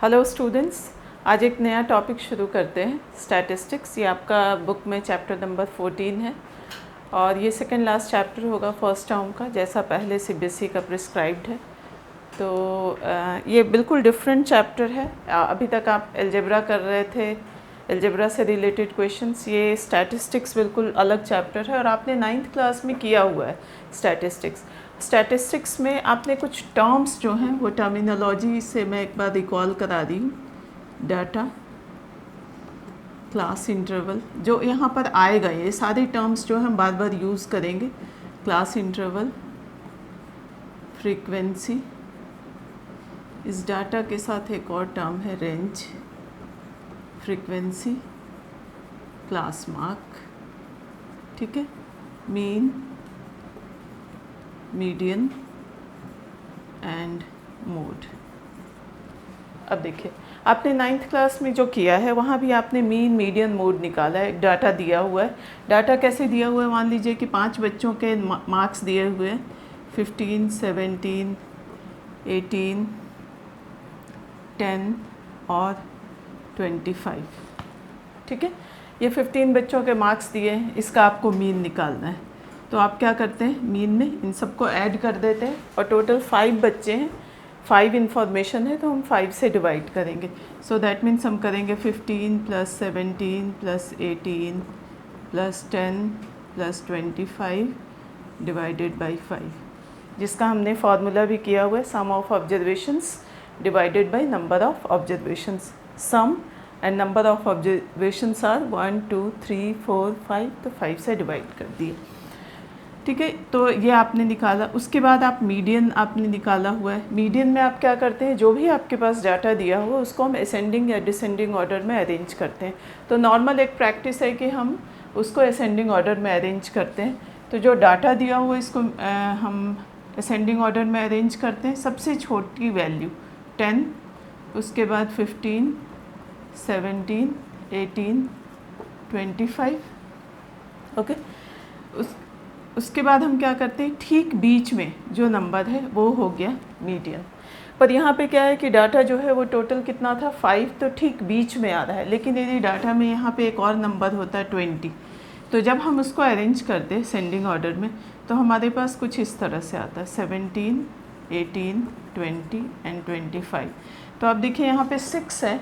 Hello students, आज एक नया टॉपिक शुरू करते हैं, स्टैटिस्टिक्स। ये आपका बुक में चैप्टर नंबर 14 है और ये सेकंड लास्ट चैप्टर होगा फर्स्ट टर्म का, जैसा पहले सीबीएसई का प्रिस्क्राइब्ड है। तो ये बिल्कुल डिफरेंट चैप्टर है। अभी तक आप अलजेब्रा कर रहे थे, अलजेब्रा से रिलेटेड क्वेश्चंस। ये स्टैटिस्टिक्स बिल्कुल अलग चैप्टर है और आपने 9th क्लास में किया हुआ है स्टैटिस्टिक्स। स्टैटिस्टिक्स में आपने कुछ टर्म्स जो हैं वो टर्मिनोलॉजी से मैं एक बार रिकॉल करा रही हूँ। डाटा, क्लास इंटरवल, जो यहाँ पर आएगा, ये सारे टर्म्स जो हम बार बार यूज़ करेंगे। क्लास इंटरवल, फ्रीक्वेंसी, इस डाटा के साथ एक और टर्म है रेंज, फ्रीक्वेंसी, क्लास मार्क, ठीक है, मीन, मीडियन एंड मोड। अब देखिए, आपने 9th क्लास में जो किया है वहाँ भी आपने मीन, मीडियन, मोड निकाला है। डाटा दिया हुआ है। डाटा कैसे दिया हुआ है? मान लीजिए कि 5 बच्चों के मार्क्स दिए हुए हैं, 15, 17, 18, 10 और 25, ठीक है। ये 15 बच्चों के मार्क्स दिए हैं, इसका आपको मीन निकालना है। तो आप क्या करते हैं, मीन में इन सबको ऐड कर देते हैं और टोटल 5 बच्चे हैं, 5 इन्फॉर्मेशन है तो हम 5 से डिवाइड करेंगे। सो दैट मीन्स हम करेंगे 15 + 17 + 18 + 10 + 25 डिवाइडेड बाई 5, जिसका हमने फार्मूला भी किया हुआ है, sum of observations divided by number of observations. Sum and number of observations are 1, 2, 3, 4, 5, तो 5 से डिवाइड कर दिए, ठीक है। तो ये आपने निकाला। उसके बाद आप मीडियन आपने निकाला हुआ है। मीडियन में आप क्या करते हैं, जो भी आपके पास डाटा दिया हुआ उसको हम असेंडिंग या डिसेंडिंग ऑर्डर में अरेंज करते हैं। तो नॉर्मल एक प्रैक्टिस है कि हम उसको असेंडिंग ऑर्डर में अरेंज करते हैं। तो जो डाटा दिया हुआ इसको हम असेंडिंग ऑर्डर में अरेंज करते हैं। सबसे छोटी वैल्यू 10, उसके बाद 15, 17, 18, 25, ओके। उसके बाद हम क्या करते हैं, ठीक बीच में जो नंबर है वो हो गया मीडियन। पर यहाँ पे क्या है कि डाटा जो है वो टोटल कितना था, 5, तो ठीक बीच में आ रहा है। लेकिन यदि डाटा में यहाँ पे एक और नंबर होता है 20, तो जब हम उसको अरेंज करते हैं सेंडिंग ऑर्डर में तो हमारे पास कुछ इस तरह से आता है 17, 18, 20 एंड 25। तो आप देखिए यहाँ पे 6 है,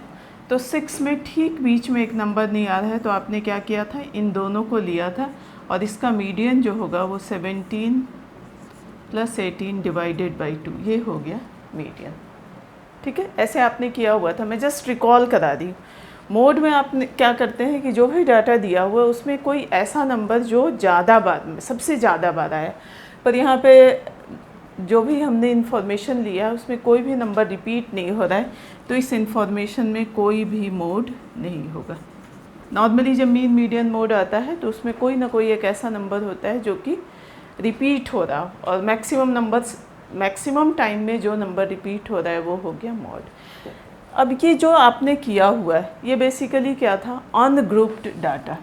तो 6 में ठीक बीच में एक नंबर नहीं आ रहा है, तो आपने क्या किया था, इन दोनों को लिया था और इसका मीडियन जो होगा वो 17 + 18 डिवाइडेड बाई 2, ये हो गया मीडियन, ठीक है। ऐसे आपने किया हुआ था, मैं जस्ट रिकॉल करा दी। मोड में आप क्या करते हैं कि जो भी डाटा दिया हुआ है उसमें कोई ऐसा नंबर जो ज़्यादा बार में, सबसे ज़्यादा बार आया, पर यहाँ पे जो भी हमने इन्फॉर्मेशन लिया है उसमें कोई भी नंबर रिपीट नहीं हो रहा है, तो इस इन्फॉर्मेशन में कोई भी मोड नहीं होगा। नॉर्मली जब मीन, मीडियन, मोड आता है तो उसमें कोई ना कोई एक ऐसा नंबर होता है जो कि रिपीट हो रहा, और मैक्सिमम टाइम में जो नंबर रिपीट हो रहा है वो हो गया मोड। अब ये जो आपने किया हुआ है ये बेसिकली क्या था, अनग्रुप्ड डाटा,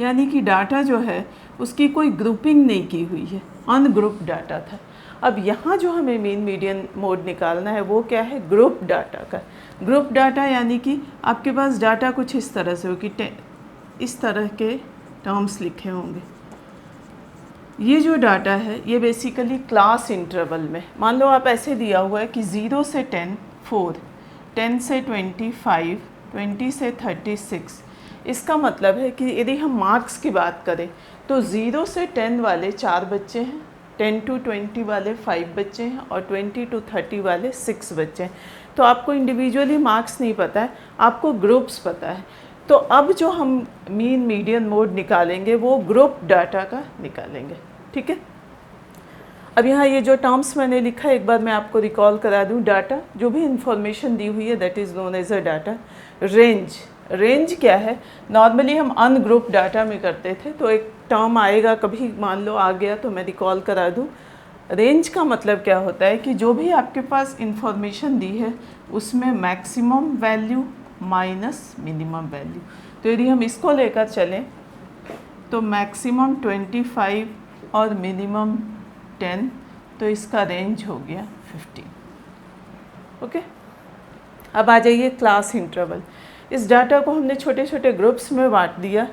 यानी कि डाटा जो है उसकी कोई ग्रुपिंग नहीं की हुई है, अनग्रुप्ड डाटा था। अब यहाँ जो हमें मीन, मीडियन, मोड निकालना है वो क्या है, ग्रुप डाटा का। ग्रुप डाटा यानी कि आपके पास डाटा कुछ इस तरह से हो कि इस तरह के टर्म्स लिखे होंगे। ये जो डाटा है ये बेसिकली क्लास इंटरवल में, मान लो आप ऐसे दिया हुआ है कि 0 से 10 4, 10 से 25, 20 से 36। इसका मतलब है कि यदि हम मार्क्स की बात करें तो 0 से 10 वाले 4 बच्चे हैं, 10 to 20 वाले 5 बच्चे हैं और 20 to 30 वाले 6 बच्चे हैं। तो आपको इंडिविजुअली मार्क्स नहीं पता है, आपको ग्रुप्स पता है। तो अब जो हम मीन, मीडियन, मोड निकालेंगे वो ग्रुप डाटा का निकालेंगे, ठीक है। अब यहाँ ये जो टर्म्स मैंने लिखा है एक बार मैं आपको रिकॉल करा दूँ। डाटा, जो भी इंफॉर्मेशन दी हुई है that is known as a data. Range, range क्या है, नॉर्मली हम अनग्रुप डाटा में करते थे, तो एक टर्म आएगा, कभी मान लो आ गया तो मैं रिकॉल करा दूँ। रेंज का मतलब क्या होता है कि जो भी आपके पास इंफॉर्मेशन दी है उसमें maximum value minus minimum value. तो यदि हम इसको लेकर चलें तो मैक्सिमम 25 और मिनिमम 10, तो इसका रेंज हो गया 15, ओके। अब आ जाइए क्लास इंटरवल। इस डाटा को हमने छोटे छोटे ग्रुप्स में बांट दिया,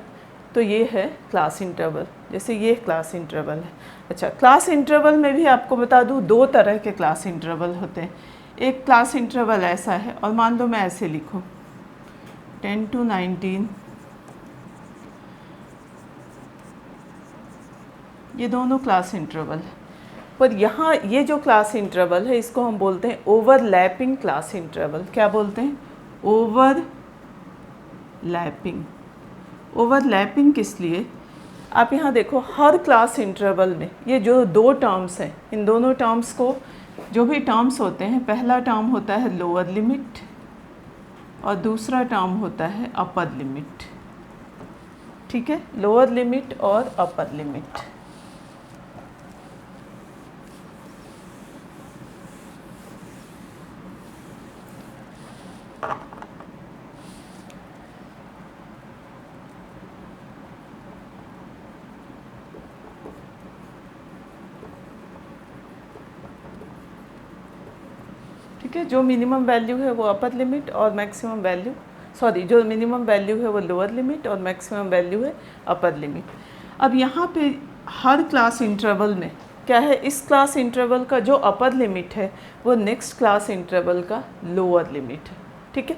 तो ये है क्लास इंटरवल। जैसे ये क्लास इंटरवल है। अच्छा, क्लास इंटरवल में भी आपको बता दूँ 2 तरह के क्लास इंटरवल होते हैं। एक क्लास इंटरवल ऐसा है, और मान लो मैं ऐसे लिखूँ 10 to 19, ये दोनों क्लास इंटरवल है। पर यहाँ ये जो क्लास इंटरवल है इसको हम बोलते हैं ओवरलैपिंग क्लास इंटरवल। क्या बोलते हैं? ओवरलैपिंग। ओवरलैपिंग किस लिए? आप यहाँ देखो, हर क्लास इंटरवल में ये जो 2 टर्म्स हैं, इन दोनों टर्म्स को, जो भी टर्म्स होते हैं, पहला टर्म होता है लोअर लिमिट और दूसरा टर्म होता है अपर लिमिट। ठीक है, लोअर लिमिट और अपर लिमिट। ठीक है, जो मिनिमम वैल्यू है वो अपर लिमिट और मैक्सिमम वैल्यू, जो मिनिमम वैल्यू है वो लोअर लिमिट और मैक्सिमम वैल्यू है अपर लिमिट। अब यहाँ पे हर क्लास इंटरवल में क्या है, इस क्लास इंटरवल का जो अपर लिमिट है वो नेक्स्ट क्लास इंटरवल का लोअर लिमिट है। ठीक है,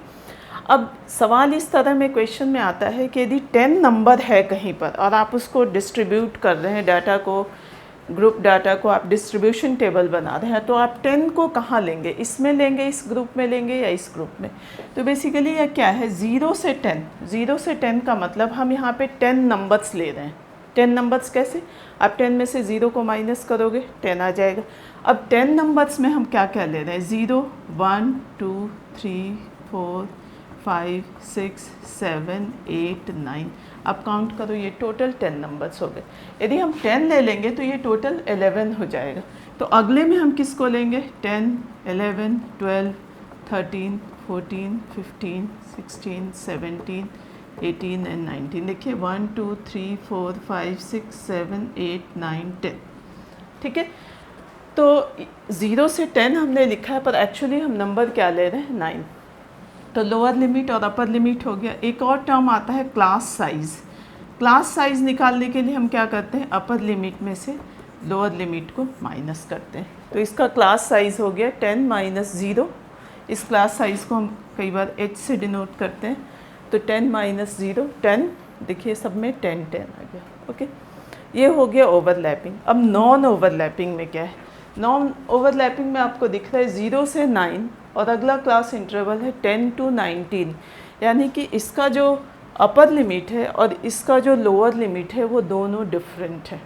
अब सवाल इस तरह में क्वेश्चन में आता है कि यदि 10 नंबर है कहीं पर और आप उसको डिस्ट्रीब्यूट कर रहे हैं, डाटा को, ग्रुप डाटा को आप डिस्ट्रीब्यूशन टेबल बना रहे हैं, तो आप 10 को कहाँ लेंगे? इसमें लेंगे, इस ग्रुप में लेंगे, या इस ग्रुप में? तो बेसिकली यह क्या है, 0 से 10। 0 से 10 का मतलब हम यहाँ पे 10 नंबर्स ले रहे हैं। 10 नंबर्स कैसे? आप 10 में से 0 को माइनस करोगे, 10 आ जाएगा। अब 10 नंबर्स में हम क्या क्या ले रहे हैं? 0, 1, 2, 3, 4, 5, 6, 7, 8, 9। अब काउंट करो, ये टोटल 10 नंबर्स हो गए। यदि हम 10 ले लेंगे तो ये टोटल 11 हो जाएगा। तो अगले में हम किसको लेंगे? 10, 11, 12, 13, 14, 15, 16, 17, 18 एंड 19। देखिए 1, 2, 3, 4, 5, 6, 7, 8, 9, 10। ठीक है, तो 0 से 10 हमने लिखा है, पर एक्चुअली हम नंबर क्या ले रहे हैं? 9। तो लोअर लिमिट और अपर लिमिट हो गया। एक और टर्म आता है क्लास साइज़। क्लास साइज़ निकालने के लिए हम क्या करते हैं? अपर लिमिट में से लोअर लिमिट को माइनस करते हैं। तो इसका क्लास साइज़ हो गया 10 माइनस 0। इस क्लास साइज़ को हम कई बार h से डिनोट करते हैं। तो 10 माइनस 0, 10। देखिए सब में 10 10 आ गया। ओके, ये हो गया ओवरलैपिंग। अब नॉन ओवरलैपिंग में क्या है? नॉन ओवरलैपिंग में आपको दिख रहा है 0 से 9 और अगला क्लास इंटरवल है 10 to 19, यानी कि इसका जो अपर लिमिट है और इसका जो लोअर लिमिट है वो दोनों डिफरेंट है।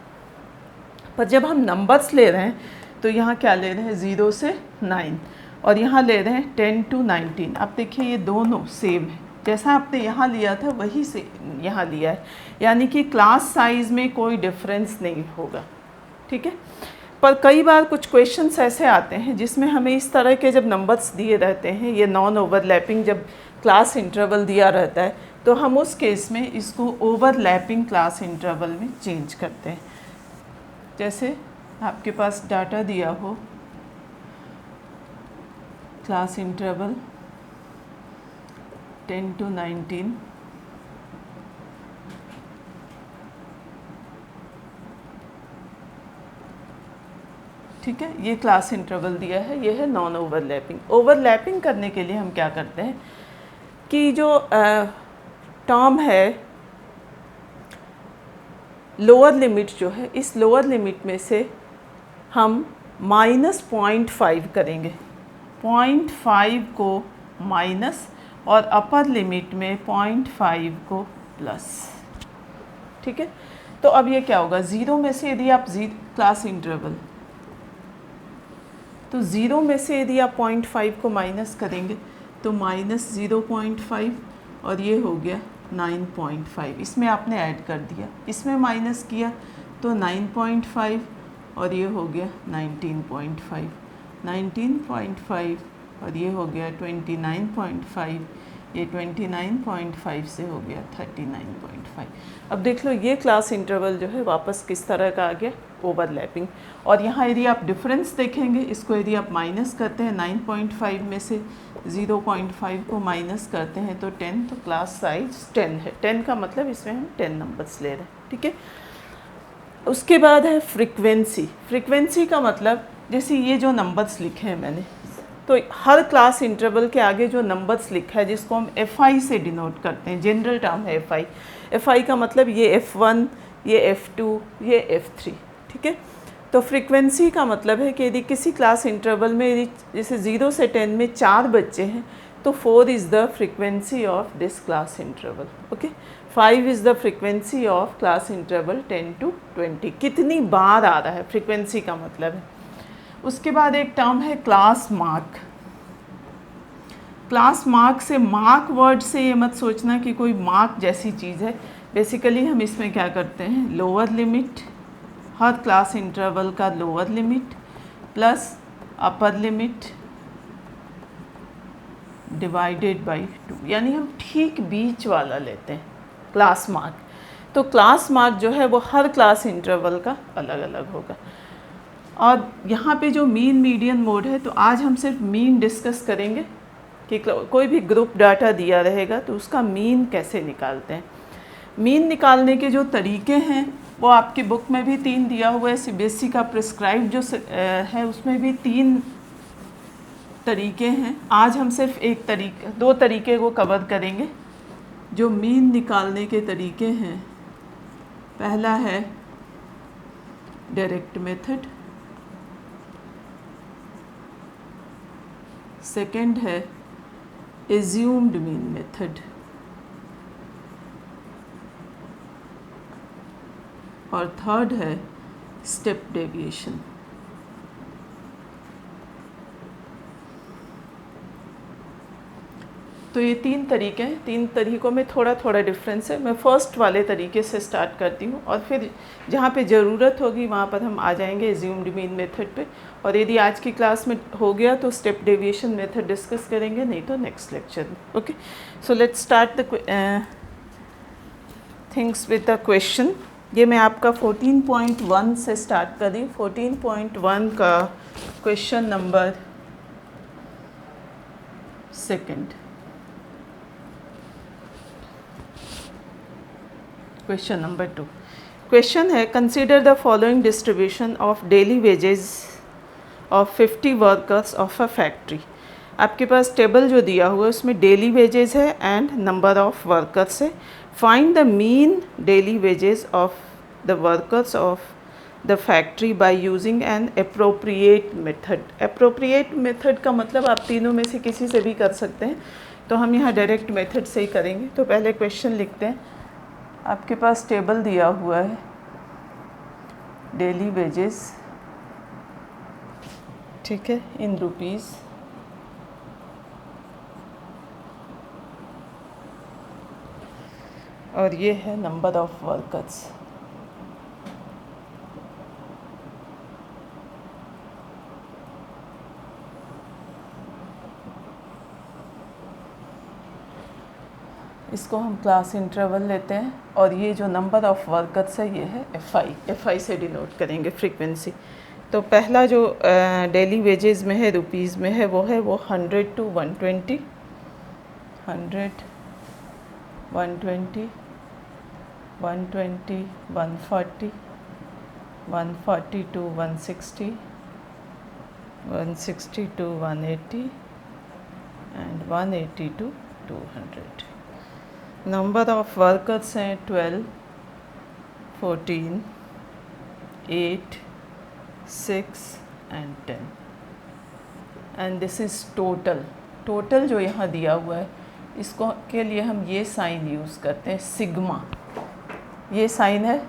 पर जब हम नंबर्स ले रहे हैं तो यहाँ क्या ले रहे हैं? 0 से 9 और यहाँ ले रहे हैं 10 to 19। अब देखिए ये दोनों सेम है, जैसा आपने यहाँ लिया था वही से यहाँ लिया है, यानी कि क्लास साइज़ में कोई डिफरेंस नहीं होगा। ठीक है, पर कई बार कुछ क्वेश्चंस ऐसे आते हैं जिसमें हमें इस तरह के जब नंबर्स दिए रहते हैं, ये नॉन ओवरलैपिंग जब क्लास इंटरवल दिया रहता है, तो हम उस केस में इसको ओवरलैपिंग क्लास इंटरवल में चेंज करते हैं। जैसे आपके पास डाटा दिया हो क्लास इंटरवल 10 to 19, ठीक है, ये क्लास इंटरवल दिया है, ये है नॉन ओवरलैपिंग। ओवरलैपिंग करने के लिए हम क्या करते हैं कि जो टर्म है लोअर लिमिट जो है, इस लोअर लिमिट में से हम -0.5 करेंगे, 0.5 को माइनस और अपर लिमिट में 0.5 को प्लस। ठीक है, तो अब ये क्या होगा? 0 में से यदि आप क्लास इंटरवल, तो 0 में से यदि आप 0.5 को माइनस करेंगे तो -0.5 और ये हो गया 9.5। इसमें आपने ऐड कर दिया, इसमें माइनस किया तो 9.5 और ये हो गया 19.5 और ये हो गया 29.5, ये 29.5 से हो गया 39.5। अब देख लो ये क्लास इंटरवल जो है वापस किस तरह का आ गया, ओवरलैपिंग। और यहाँ यदि आप डिफरेंस देखेंगे, इसको यदि आप माइनस करते हैं 9.5 में से 0.5 को माइनस करते हैं तो 10, तो क्लास साइज 10 है। 10 का मतलब इसमें हम 10 नंबर्स ले रहे हैं, ठीक है। उसके बाद है फ्रीक्वेंसी। फ्रीक्वेंसी का मतलब जैसे ये जो नंबर्स लिखे हैं मैंने, तो हर क्लास इंटरवल के आगे जो नंबर्स लिखा है जिसको हम FI से डिनोट करते हैं, जनरल टर्म है FI। FI का मतलब ये F1, ये F2, ये F3, ठीक है। तो फ्रीक्वेंसी का मतलब है कि यदि किसी क्लास इंटरवल में यदि जैसे 0 से 10 में 4 बच्चे हैं तो 4 is the frequency of this class interval, okay. 5 is the frequency of class interval 10 to 20। कितनी बार आ रहा है, फ्रीक्वेंसी का मतलब है। उसके बाद एक टर्म है क्लास मार्क। क्लास मार्क से, मार्क वर्ड से ये मत सोचना कि कोई मार्क जैसी चीज़ है। बेसिकली हम इसमें क्या करते हैं, लोअर लिमिट, हर क्लास इंटरवल का lower limit plus upper limit divided by 2, यानी हम ठीक बीच वाला लेते हैं क्लास मार्क। तो क्लास मार्क जो है वो हर क्लास इंटरवल का अलग अलग होगा। और यहाँ पे जो मीन मीडियन मोड है, तो आज हम सिर्फ मीन डिस्कस करेंगे कि कोई भी ग्रुप डाटा दिया रहेगा तो उसका मीन कैसे निकालते हैं। मीन निकालने के जो तरीके हैं वो आपकी बुक में भी 3 दिया हुआ है। CBSE का प्रिस्क्राइब जो है उसमें भी 3 तरीके हैं। आज हम सिर्फ 2 तरीके को कवर करेंगे जो मीन निकालने के तरीके हैं। पहला है डायरेक्ट मेथड, सेकंड है एज्यूम्ड मीन मेथड, और थर्ड है स्टेप डेविएशन। तो ये 3 तरीके हैं। 3 तरीक़ों में थोड़ा थोड़ा डिफरेंस है। मैं फ़र्स्ट वाले तरीके से स्टार्ट करती हूँ और फिर जहाँ पे ज़रूरत होगी वहाँ पर हम आ जाएंगे एज्यूम्ड मीन मेथड पे। और यदि आज की क्लास में हो गया तो स्टेप डेविएशन मेथड डिस्कस करेंगे, नहीं तो नेक्स्ट लेक्चर में, okay. So let's start the things with the question. ये मैं आपका 14.1 से स्टार्ट कर रही हूँ। 14.1 का question number 2। Question number 2। Question है, consider the following distribution of daily wages of 50 workers of a factory. आपके पास टेबल जो दिया हुआ है उसमें डेली वेजेस है एंड नंबर ऑफ वर्कर्स है। Find the mean daily wages of the workers of the factory by using an appropriate method. Appropriate method का मतलब आप तीनों में से किसी से भी कर सकते हैं, तो हम यहाँ डायरेक्ट मेथड से ही करेंगे। तो पहले क्वेश्चन लिखते हैं। आपके पास टेबल दिया हुआ है डेली वेजेस, ठीक है, इन रुपीज़, और ये है नंबर ऑफ वर्कर्स। इसको हम क्लास इंटरवल लेते हैं और ये जो नंबर ऑफ वर्कर्स है ये है FI से डिनोट करेंगे फ्रीक्वेंसी। तो पहला जो डेली वेजेस में है, रुपीज़ में है, वो है 100 to 120, 100, 120, 120, 140, 140 to 160, 160 to 180 and 180 to 200। Number of workers हैं 12, 14, 8, 6 and 10 and this is total. Total जो यहाँ दिया हुआ है इसको के लिए हम ये साइन यूज़ करते हैं, सिग्मा। ये साइन है,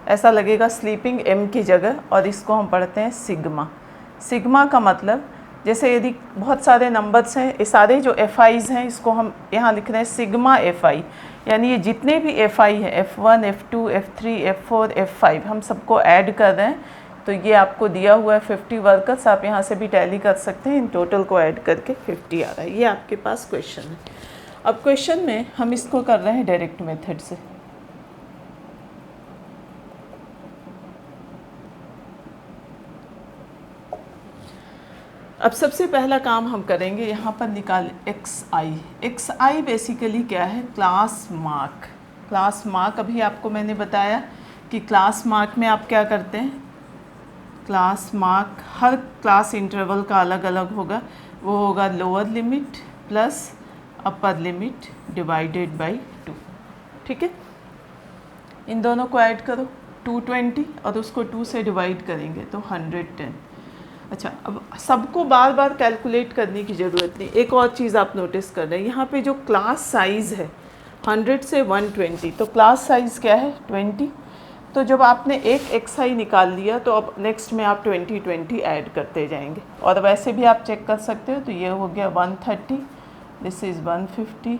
ऐसा लगेगा स्लीपिंग M की जगह, और इसको हम पढ़ते हैं सिग्मा। सिग्मा का मतलब जैसे यदि बहुत सारे नंबर्स हैं, ये सारे जो FIs हैं इसको हम यहाँ लिख रहे हैं सिग्मा FI, यानी ये जितने भी FI हैं, F1, F2, F3, F4, F5, हम सबको ऐड कर रहे हैं। तो ये आपको दिया हुआ है 50 वर्कर्स, आप यहाँ से भी टैली कर सकते हैं, इन टोटल को ऐड करके 50 आ रहा है। ये आपके पास क्वेश्चन है। अब क्वेश्चन में हम इसको कर रहे हैं डायरेक्ट मेथड से। अब सबसे पहला काम हम करेंगे, यहाँ पर निकाल एक्स आई बेसिकली क्या है, क्लास मार्क। क्लास मार्क अभी आपको मैंने बताया कि क्लास मार्क में आप क्या करते हैं, क्लास मार्क हर क्लास इंटरवल का अलग अलग होगा, वो होगा lower limit plus upper limit divided by 2। ठीक है, इन दोनों को ऐड करो 220 और उसको 2 से डिवाइड करेंगे तो 110। अच्छा, अब सबको बार बार कैलकुलेट करने की ज़रूरत नहीं। एक और चीज़ आप नोटिस कर रहे हैं, यहाँ पे जो क्लास साइज़ है 100 से 120, तो क्लास साइज़ क्या है 20। तो जब आपने एक एक्स आई निकाल लिया तो अब नेक्स्ट में आप 20 ऐड करते जाएंगे। और वैसे भी आप चेक कर सकते हो, तो ये हो गया 130, दिस इज़ 150,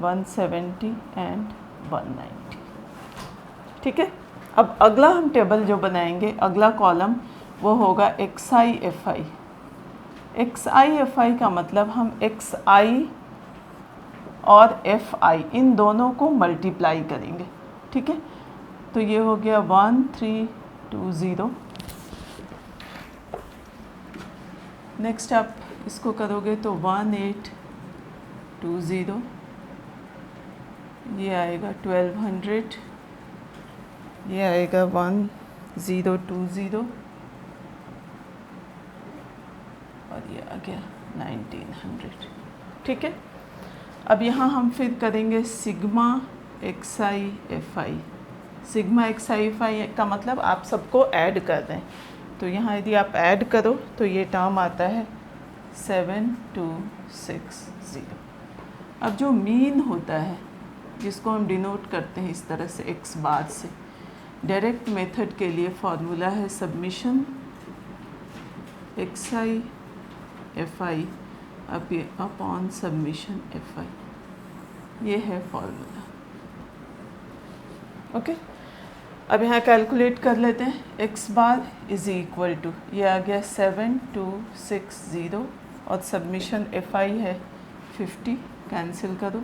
170 एंड 190। ठीक है, अब अगला हम टेबल जो बनाएंगे, अगला कॉलम वो होगा x I F I. X I F I का मतलब हम एक्स आई और एफ आई इन दोनों को मल्टीप्लाई करेंगे। ठीक है, तो ये हो गया 1320। नेक्स्ट आप इसको करोगे तो 1820, ये आएगा 1200, ये आएगा 1020 और ये आ गया 1900। ठीक है, अब यहाँ हम फिर करेंगे sigma x I F I. Sigma x I F I का मतलब आप सबको ऐड कर दें, तो यहाँ यदि आप ऐड करो तो ये टर्म आता है 7260। अब जो मीन होता है जिसको हम डिनोट करते हैं इस तरह से एक्स बार से, डायरेक्ट मेथड के लिए फॉर्मूला है submission x I F I upon submission F I, ये है फॉर्मूला। ओके, अब यहाँ कैलकुलेट कर लेते हैं। X bar is equal to, ये आ गया 7260 और सबमिशन एफ आई है 50, कैंसिल करो,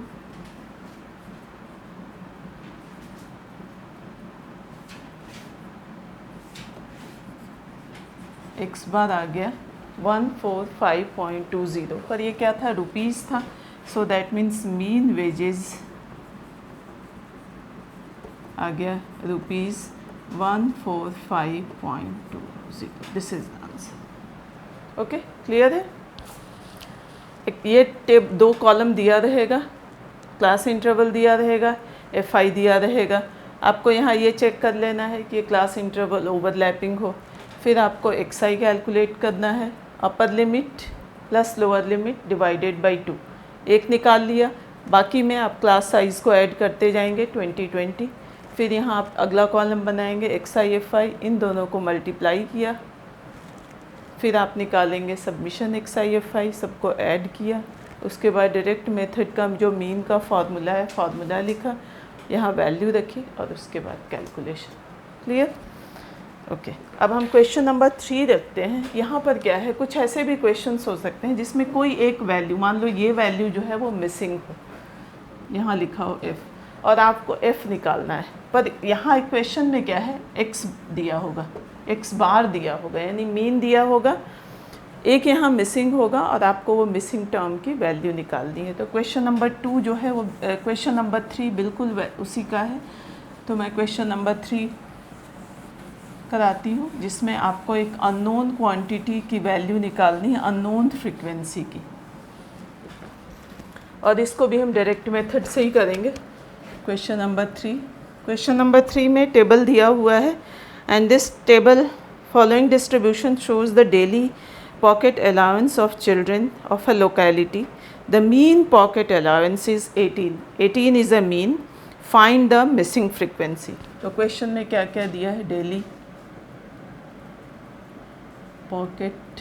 एक्स बार आ गया 145.20, पर ये क्या था, रुपीज़ था, so that means mean wages आ गया ₹145.20। This is answer. Okay, clear है। ये टेब 2 कॉलम दिया रहेगा, क्लास इंटरवल दिया रहेगा, एफ आई दिया रहेगा। आपको यहाँ ये चेक कर लेना है कि क्लास इंटरवल ओवरलैपिंग हो। फिर आपको एक्स आई कैलकुलेट करना है, upper limit plus lower limit divided by 2। एक निकाल लिया, बाकी में आप क्लास साइज़ को ऐड करते जाएंगे 20। फिर यहाँ आप अगला कॉलम बनाएंगे एक्स आई एफ आई, इन दोनों को मल्टीप्लाई किया, फिर आप निकालेंगे submission x I F I, सबको ऐड किया, उसके बाद डायरेक्ट मेथड का जो मीन का फार्मूला है फार्मूला लिखा, यहाँ वैल्यू रखी और उसके बाद कैलकुलेशन। क्लियर। ओके, अब हम क्वेश्चन नंबर 3 रखते हैं। यहाँ पर क्या है, कुछ ऐसे भी क्वेश्चंस हो सकते हैं जिसमें कोई एक वैल्यू, मान लो ये वैल्यू जो है वो मिसिंग हो, यहाँ लिखा हो एफ़, और आपको एफ़ निकालना है, पर यहाँ क्वेश्चन में क्या है, एक्स दिया होगा, एक्स बार दिया होगा, यानी मीन दिया होगा, एक यहाँ मिसिंग होगा और आपको वो मिसिंग टर्म की वैल्यू निकालनी है। तो क्वेश्चन नंबर 2 जो है वो क्वेश्चन नंबर 3 बिल्कुल उसी का है। तो मैं क्वेश्चन नंबर 3 कराती हूँ, जिसमें आपको एक अननोन क्वांटिटी की वैल्यू निकालनी है, अननोन फ्रीक्वेंसी की, और इसको भी हम डायरेक्ट मेथड से ही करेंगे। क्वेश्चन नंबर 3 में टेबल दिया हुआ है, and this table following distribution shows the daily pocket allowance of children of a locality. The mean pocket allowance is 18. 18 is a mean. Find the missing frequency. तो question में क्या क्या दिया है, डेली पॉकेट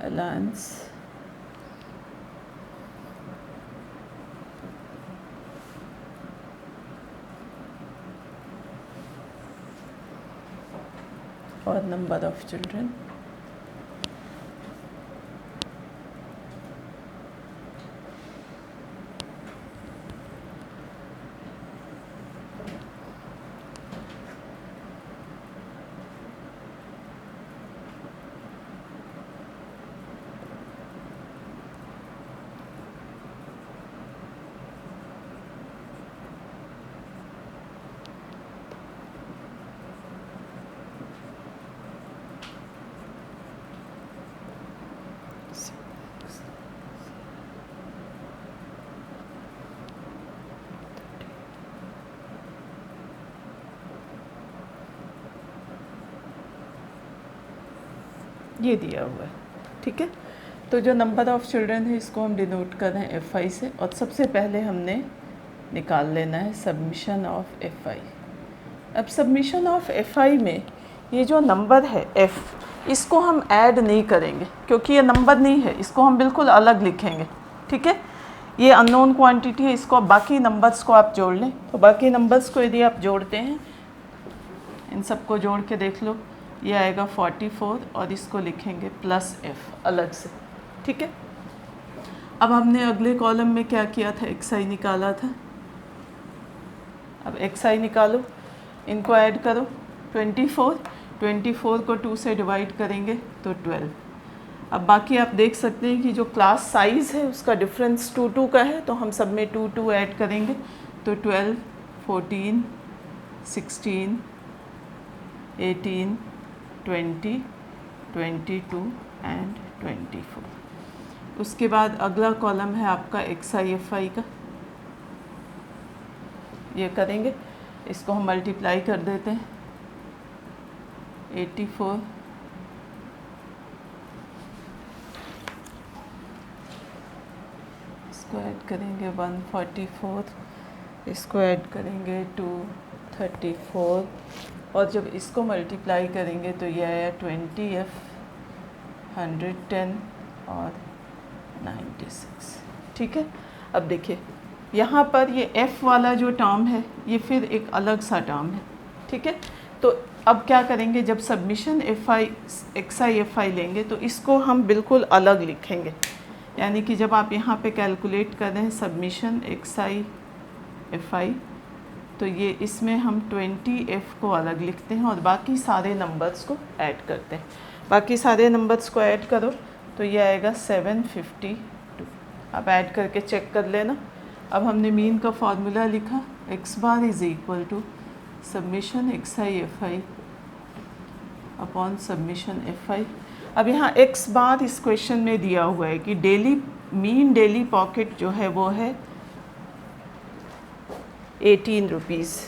अलाउंस और number of children. ये दिया हुआ है, ठीक है। तो जो नंबर ऑफ़ चिल्ड्रन है इसको हम डिनोट कर रहे हैं FI से, और सबसे पहले हमने निकाल लेना है सबमिशन ऑफ FI। अब सबमिशन ऑफ FI में ये जो नंबर है F, इसको हम ऐड नहीं करेंगे क्योंकि ये नंबर नहीं है, इसको हम बिल्कुल अलग लिखेंगे, ठीक है। ये अननोन क्वांटिटी है, इसको बाकी नंबर्स को आप जोड़ लें। तो बाकी नंबर्स को यदि आप जोड़ते हैं, इन सबको जोड़ के देख लो, ये आएगा 44 और इसको लिखेंगे प्लस F अलग से, ठीक है। अब हमने अगले कॉलम में क्या किया था, XI निकाला था। अब XI निकालो, इनको ऐड करो, 24 को 2 से डिवाइड करेंगे तो 12। अब बाकी आप देख सकते हैं कि जो क्लास साइज़ है उसका डिफरेंस 2 का है, तो हम सब में 2 ऐड करेंगे तो 12, 14, 16, 18, 20, 22 एंड 24। उसके बाद अगला कॉलम है आपका XI FI का, ये करेंगे, इसको हम मल्टीप्लाई कर देते हैं, 84, इसको ऐड करेंगे 144, इसको ऐड करेंगे 234, और जब इसको मल्टीप्लाई करेंगे तो ये आया 20F, 110 और 96, ठीक है। अब देखिए यहाँ पर ये F वाला जो टर्म है ये फिर एक अलग सा टर्म है, ठीक है। तो अब क्या करेंगे, जब सबमिशन XI FI लेंगे तो इसको हम बिल्कुल अलग लिखेंगे, यानी कि जब आप यहाँ पे कैलकुलेट कर रहे हैं सबमिशन XI FI, तो ये इसमें हम 20F को अलग लिखते हैं और बाकी सारे नंबर्स को ऐड करते हैं। बाकी सारे नंबर्स को ऐड करो तो ये आएगा 752। आप ऐड करके चेक कर लेना। अब हमने मीन का फॉर्मूला लिखा, x bar is equal to summation XI FI upon summation FI। अब यहाँ x बार इस क्वेश्चन में दिया हुआ है कि मीन डेली पॉकेट जो है वो है 18 रुपीज़,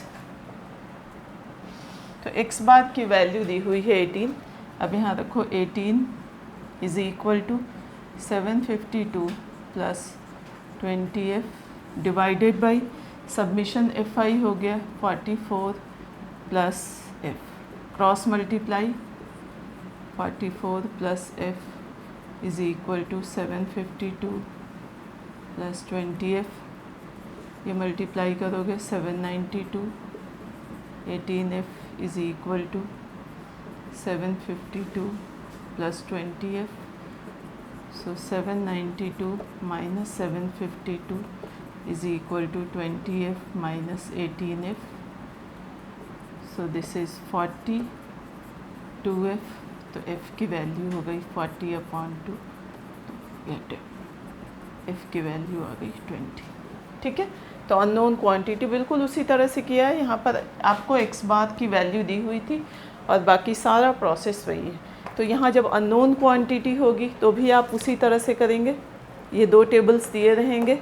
तो x बार की वैल्यू दी हुई है 18। अब यहाँ रखो 18 is equal to 752 plus 20F divided by summation FI हो गया 44 plus F, cross multiply 44 plus F is equal to 752 plus 20F, ये मल्टीप्लाई करोगे 792, 18F is equal to 752 plus 20F, so 792 minus 752 is equal to 20F minus 18F, so this is 42F, तो F की value हो गई 40/2, gate F की value आ गई 20, ठीक है। तो अननोन क्वांटिटी बिल्कुल उसी तरह से किया है, यहाँ पर आपको x बार की वैल्यू दी हुई थी और बाकी सारा प्रोसेस वही है। तो यहाँ जब अननोन क्वांटिटी होगी तो भी आप उसी तरह से करेंगे, ये 2 टेबल्स दिए रहेंगे।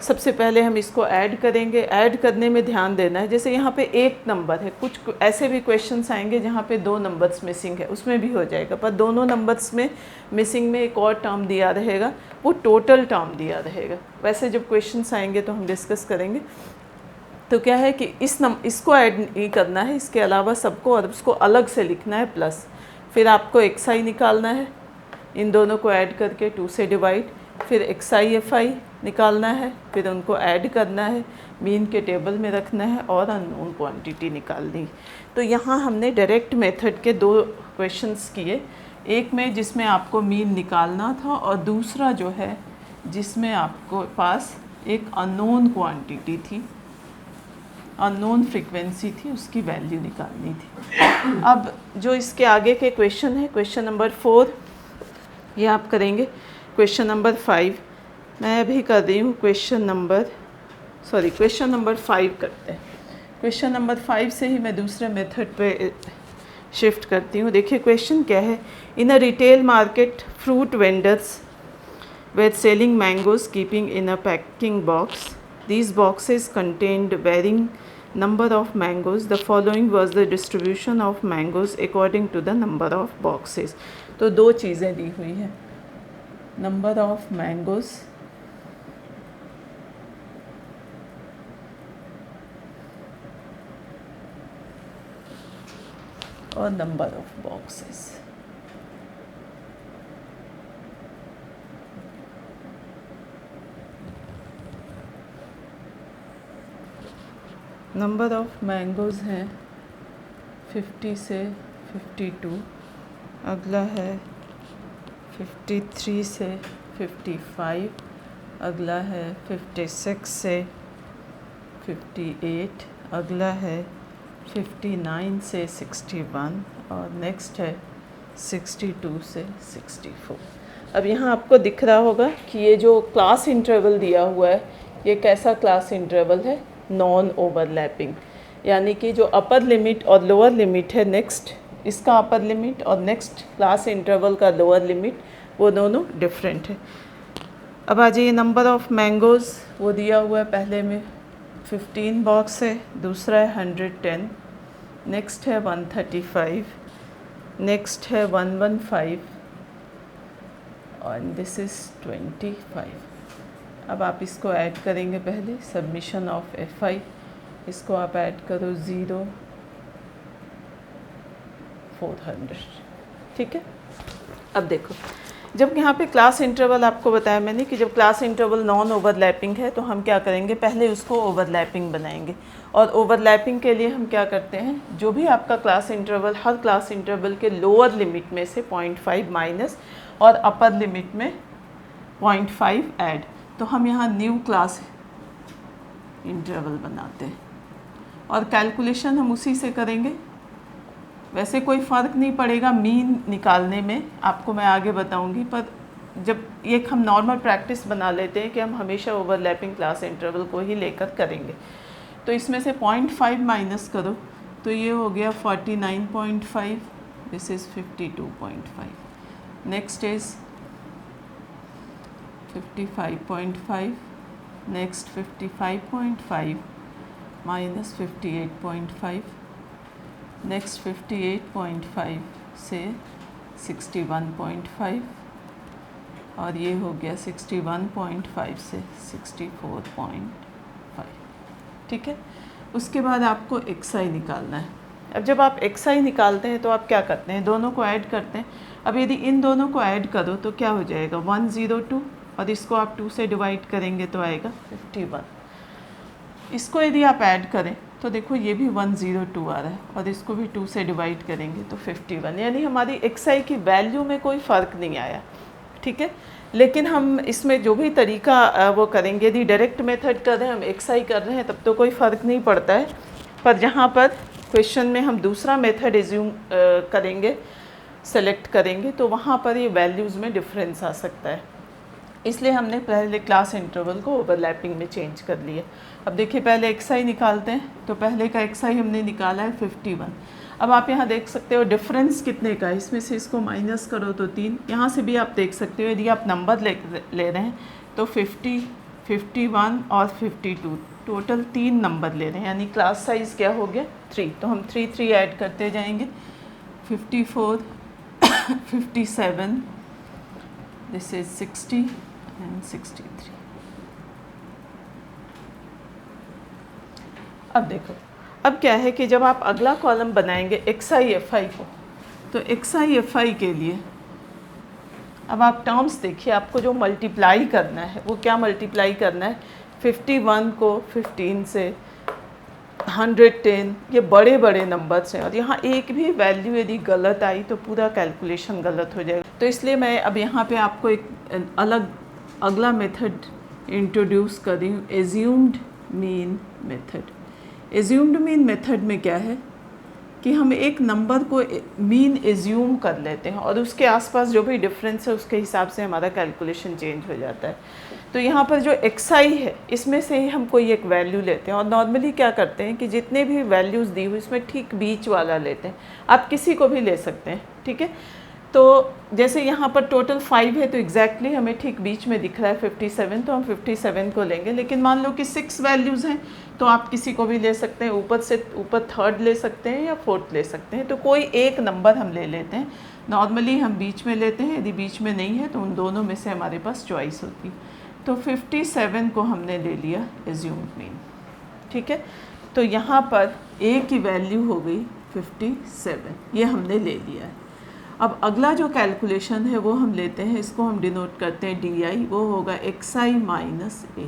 सबसे पहले हम इसको ऐड करेंगे, ऐड करने में ध्यान देना है, जैसे यहाँ पे एक नंबर है, कुछ ऐसे भी क्वेश्चंस आएंगे जहाँ पे 2 नंबर्स मिसिंग है, उसमें भी हो जाएगा, पर दोनों नंबर्स में मिसिंग में एक और टर्म दिया रहेगा, वो टोटल टर्म दिया रहेगा। वैसे जब क्वेश्चंस आएंगे तो हम डिस्कस करेंगे। तो क्या है कि इसको ऐड नहीं करना है, इसके अलावा सबको और उसको अलग से लिखना है प्लस, फिर आपको XI निकालना है, इन दोनों को ऐड करके 2 से डिवाइड, फिर XI FI निकालना है, फिर उनको ऐड करना है, मीन के टेबल में रखना है और अननोन क्वांटिटी निकालनी। तो यहाँ हमने डायरेक्ट मेथड के 2 क्वेश्चंस किए, एक में जिसमें आपको मीन निकालना था और दूसरा जो है जिसमें आपको पास एक अननोन क्वांटिटी थी, अननोन फ्रीक्वेंसी थी, उसकी वैल्यू निकालनी थी। अब जो इसके आगे के क्वेश्चन है, क्वेश्चन नंबर 4 ये आप करेंगे, क्वेश्चन नंबर 5 मैं अभी कर रही हूँ, क्वेश्चन नंबर 5 करते हैं। क्वेश्चन नंबर 5 से ही मैं दूसरे मेथड पे शिफ्ट करती हूँ। देखिए क्वेश्चन क्या है, in a retail market fruit vendors were selling mangoes keeping in a packing box. These boxes contained varying number of mangoes, the following was the distribution of mangoes according to the number of boxes. तो दो चीज़ें दी हुई हैं, number of mangoes और number of boxes. Number of mangoes हैं 50 से 52, अगला है 53 से 55, अगला है 56 से 58, अगला है 59 से 61 और नेक्स्ट है 62 से 64। अब यहाँ आपको दिख रहा होगा कि ये जो क्लास इंटरवल दिया हुआ है ये कैसा क्लास इंटरवल है, नॉन ओवरलैपिंग, यानी कि जो अपर लिमिट और लोअर लिमिट है नेक्स्ट इसका अपर लिमिट और नेक्स्ट क्लास इंटरवल का लोअर लिमिट वो दोनों डिफरेंट है। अब आ जाइए नंबर ऑफ मैंगोज़, वो दिया हुआ है पहले में 15 बॉक्स है, दूसरा है 110, नेक्स्ट है 135, नेक्स्ट है 115 और दिस इज़ 25। अब आप इसको ऐड करेंगे, पहले सबमिशन ऑफ FI, इसको आप ऐड करो 0 400, ठीक है। अब देखो, जब यहाँ पे क्लास इंटरवल आपको बताया मैंने कि जब क्लास इंटरवल नॉन ओवरलैपिंग है तो हम क्या करेंगे, पहले उसको ओवरलैपिंग बनाएंगे। और ओवरलैपिंग के लिए हम क्या करते हैं, जो भी आपका क्लास इंटरवल, हर क्लास इंटरवल के लोअर लिमिट में से 0.5 माइनस और अपर लिमिट में 0.5 ऐड, तो हम यहाँ न्यू क्लास इंटरवल बनाते हैं और कैलकुलेशन हम उसी से करेंगे। वैसे कोई फ़र्क नहीं पड़ेगा मीन निकालने में, आपको मैं आगे बताऊंगी, पर जब एक हम नॉर्मल प्रैक्टिस बना लेते हैं कि हम हमेशा ओवरलैपिंग क्लास इंटरवल को ही लेकर करेंगे। तो इसमें से 0.5 माइनस करो तो ये हो गया 49.5, this is 52.5, next is 55.5, next 55.5 minus 58.5, next 58.5 से 61.5 और ये हो गया 61.5 से 64.5, ठीक है। उसके बाद आपको XI निकालना है। अब जब आप XI निकालते हैं तो आप क्या करते हैं, दोनों को ऐड करते हैं। अब यदि इन दोनों को ऐड करो तो क्या हो जाएगा 102 और इसको आप 2 से डिवाइड करेंगे तो आएगा 51। इसको यदि आप ऐड करें तो देखो ये भी 102 आ रहा है और इसको भी 2 से डिवाइड करेंगे तो 51, यानी हमारी XI की वैल्यू में कोई फ़र्क नहीं आया, ठीक है। लेकिन हम इसमें जो भी तरीका वो करेंगे, यदि डायरेक्ट मेथड कर रहे हैं, हम XI कर रहे हैं, तब तो कोई फ़र्क नहीं पड़ता है। पर जहाँ पर क्वेश्चन में हम दूसरा मेथड एज्यूम करेंगे, सेलेक्ट करेंगे, तो वहाँ पर ये वैल्यूज़ में डिफरेंस आ सकता है। इसलिए हमने पहले क्लास इंटरवल को ओवरलैपिंग में चेंज कर लिया। अब देखिए पहले XI निकालते हैं, तो पहले का XI हमने निकाला है 51। अब आप यहाँ देख सकते हो डिफरेंस कितने का है, इसमें से इसको माइनस करो तो 3, यहाँ से भी आप देख सकते हो। यदि आप नंबर ले रहे हैं तो 50, 51 और 52, टोटल 3 नंबर ले रहे हैं, यानी क्लास साइज़ क्या हो गया 3। तो हम 3 ऐड करते जाएंगे, 54, 57, दिस इज 60 एंड 63। अब देखो, अब क्या है कि जब आप अगला कॉलम बनाएंगे XI FI को, तो XI FI के लिए अब आप टर्म्स देखिए, आपको जो मल्टीप्लाई करना है वो क्या मल्टीप्लाई करना है, 51 को 15 से, 110, ये बड़े बड़े नंबर्स हैं और यहाँ एक भी वैल्यू यदि गलत आई तो पूरा कैलकुलेशन गलत हो जाएगा। तो इसलिए मैं अब यहाँ पे आपको एक अगला मेथड इंट्रोड्यूस कर रही हूँ, assumed mean method. Assumed mean method में क्या है कि हम एक नंबर को मीन एज्यूम कर लेते हैं और उसके आसपास जो भी डिफरेंस है उसके हिसाब से हमारा कैलकुलेशन चेंज हो जाता है। तो यहाँ पर जो XI है इसमें से ही हम कोई एक वैल्यू लेते हैं और नॉर्मली क्या करते हैं कि जितने भी वैल्यूज़ दी हुई इसमें ठीक बीच वाला लेते हैं, आप किसी को भी ले सकते हैं, ठीक है। तो जैसे यहाँ पर टोटल 5 है तो एग्जैक्टली हमें ठीक बीच में दिख रहा है 57, तो हम 57 को लेंगे। लेकिन मान लो कि 6 वैल्यूज़ हैं तो आप किसी को भी ले सकते हैं, ऊपर से ऊपर थर्ड ले सकते हैं या फोर्थ ले सकते हैं, तो कोई एक नंबर हम ले लेते हैं। नॉर्मली हम बीच में लेते हैं, यदि बीच में नहीं है तो उन दोनों में से हमारे पास चॉइस होती है। तो 57 को हमने ले लिया एज्यूम्ड मीन, ठीक है। तो यहाँ पर ए की वैल्यू हो गई 57, ये हमने ले लिया है। अब अगला जो कैलकुलेशन है वो हम लेते हैं, इसको हम डिनोट करते हैं DI, वो होगा XI माइनस A।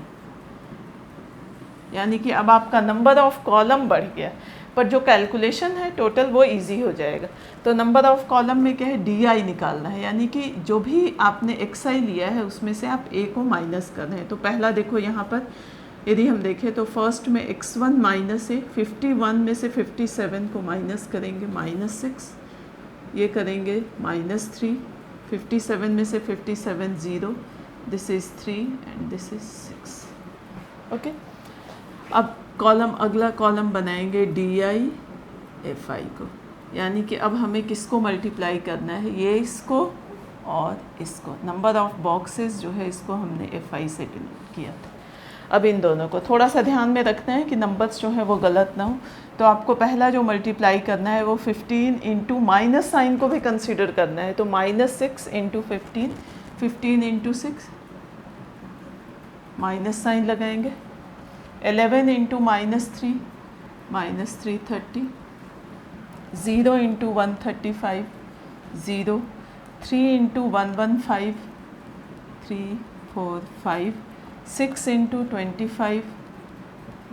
यानी कि अब आपका नंबर ऑफ कॉलम बढ़ गया, पर जो कैलकुलेशन है टोटल वो इजी हो जाएगा। तो नंबर ऑफ कॉलम में क्या है, DI निकालना है, यानी कि जो भी आपने XI लिया है उसमें से आप A को माइनस कर रहे हैं। तो पहला देखो यहाँ पर यदि हम देखें तो फर्स्ट में x1 माइनस A, 51 में से 57 को माइनस करेंगे -6, ये करेंगे -3, 57 में से 57 0, this is 3 and this is 6। Okay, अब कॉलम, अगला कॉलम बनाएंगे DI FI को, यानी कि अब हमें किसको मल्टीप्लाई करना है, ये इसको और इसको। नंबर ऑफ बॉक्सेस जो है इसको हमने FI से डिनोट किया था। अब इन दोनों को थोड़ा सा ध्यान में रखना है कि नंबर्स जो है वो गलत ना हो। तो आपको पहला जो मल्टीप्लाई करना है वो 15 इंटू माइनस साइन को भी कंसीडर करना है। तो -6 इंटू 15, 15 इंटू 6 माइनस साइन लगाएंगे। 11 इंटू -3, -3 30, 0 इंटू 135 0, 3 इंटू 115 3 4 5, 6 इंटू 25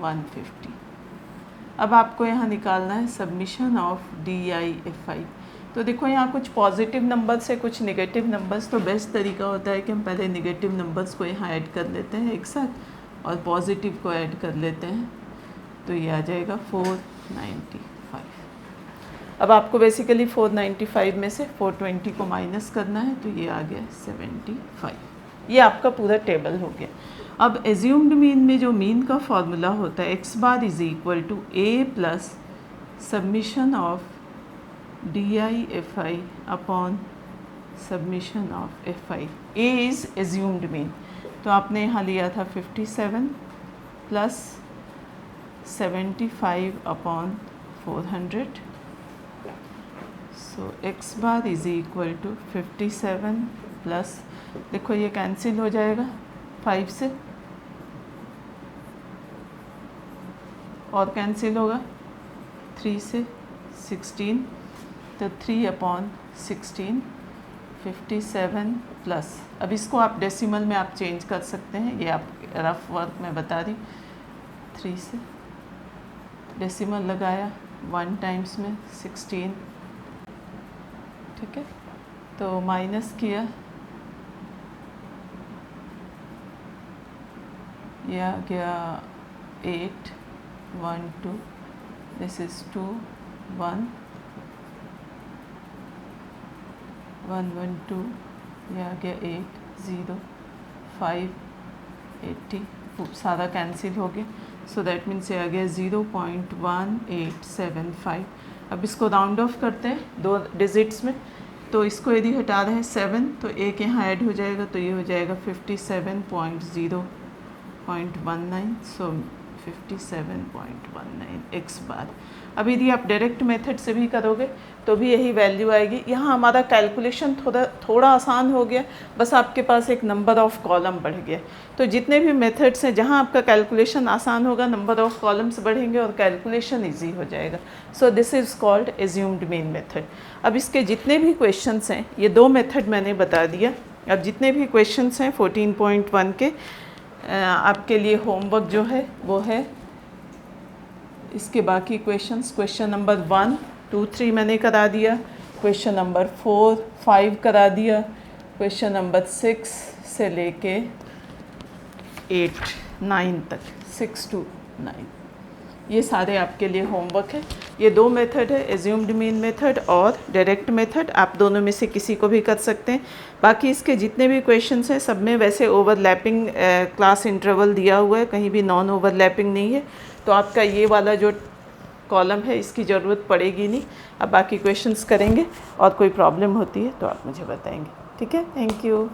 150। अब आपको यहाँ निकालना है सबमिशन ऑफ DI FI। तो देखो यहाँ कुछ पॉजिटिव नंबर्स है, कुछ नेगेटिव नंबर्स। तो बेस्ट तरीका होता है कि हम पहले नेगेटिव नंबर्स को यहाँ ऐड कर लेते हैं एक साथ और पॉजिटिव को ऐड कर लेते हैं। तो ये आ जाएगा 495। अब आपको बेसिकली 495 में से 420 को माइनस करना है, तो ये आ गया 75। ये आपका पूरा टेबल हो गया। अब एज्यूम्ड मीन में जो मीन का फॉर्मूला होता है x bar is equal to A plus summation of DI FI upon summation of FI। A is assumed mean, तो आपने यहाँ लिया था 57 plus 75 upon 400। So x bar is equal to 57 plus, देखो ये कैंसिल हो जाएगा 5 से, और कैंसिल होगा 3 से 16, तो 3 अपॉन 16 57 प्लस। अब इसको आप डेसिमल में आप चेंज कर सकते हैं, ये आप रफ वर्क में बता रही। 3 से डेसिमल लगाया, 1 टाइम्स में 16, ठीक है। तो माइनस किया, ये आ गया 8 1 2, दिस इज़ 2 1 1 1 2, ये आ गया 8 0 5 80, सारा कैंसिल हो गया। सो दैट मीन्स ये आ गया 0.1875। अब इसको राउंड ऑफ करते हैं 2 डिजिट्स में, तो इसको यदि हटा रहे हैं 7 तो एक यहाँ ऐड हो जाएगा, तो ये हो जाएगा 57.0.19। सो 57.19 x बार। अब यदि आप डायरेक्ट मेथड से भी करोगे तो भी यही वैल्यू आएगी। यहाँ हमारा कैलकुलेशन थोड़ा आसान हो गया, बस आपके पास एक नंबर ऑफ कॉलम बढ़ गया। तो जितने भी मेथड्स हैं जहाँ आपका कैलकुलेशन आसान होगा, नंबर ऑफ कॉलम्स बढ़ेंगे और कैलकुलेशन ईजी हो जाएगा। So this is called assumed mean method. अब इसके जितने भी क्वेश्चंस हैं, ये 2 मेथड मैंने बता दिया। अब जितने भी क्वेश्चंस हैं 14.1 के, आपके लिए होमवर्क जो है वो है इसके बाकी क्वेश्चंस। क्वेश्चन नंबर 1 2 3 मैंने करा दिया, क्वेश्चन नंबर 4 5 करा दिया, क्वेश्चन नंबर 6 से लेके 8 9 तक, 6 to 9, ये सारे आपके लिए होमवर्क है। ये 2 मेथड है, एज्यूम्ड मीन मेथड और डायरेक्ट मेथड। आप दोनों में से किसी को भी कर सकते हैं। बाकी इसके जितने भी क्वेश्चंस हैं सब में वैसे ओवरलैपिंग क्लास इंटरवल दिया हुआ है, कहीं भी नॉन ओवरलैपिंग नहीं है। तो आपका ये वाला जो कॉलम है, इसकी ज़रूरत पड़ेगी नहीं। अब बाकी क्वेश्चंस करेंगे और कोई प्रॉब्लम होती है तो आप मुझे बताएंगे। ठीक है, थैंक यू।